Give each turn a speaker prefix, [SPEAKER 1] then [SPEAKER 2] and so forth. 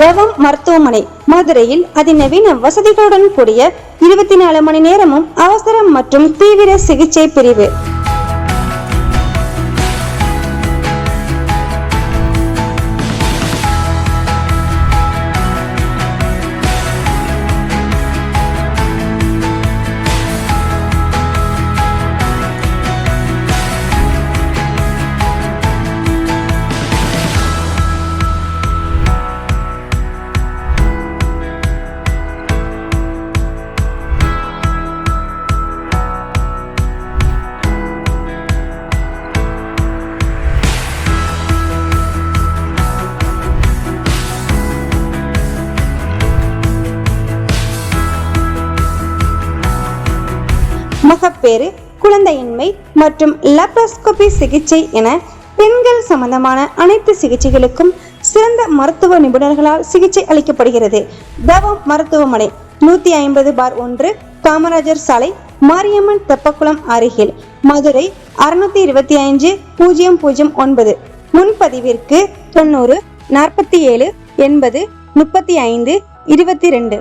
[SPEAKER 1] தவம் மருத்துவமனை மதுரையில் அதிநவீன வசதிகளுடன் கூடிய 24 மணி நேரமும் அவசரம் மற்றும் தீவிர சிகிச்சை பிரிவு. மகப்பேறு, குழந்தையின்மை மற்றும் லாப்ரோஸ்கோபி சிகிச்சை என பெண்கள் சம்பந்தமான அனைத்து சிகிச்சைகளுக்கும் சிறந்த மருத்துவ நிபுணர்களால் சிகிச்சை அளிக்கப்படுகிறது. தவம் மருத்துவமனை 150/1 காமராஜர் சாலை, மாரியம்மன் தெப்பக்குளம் அருகில், மதுரை 625-009. முன்பதிவிற்கு 90 47 80 35 22.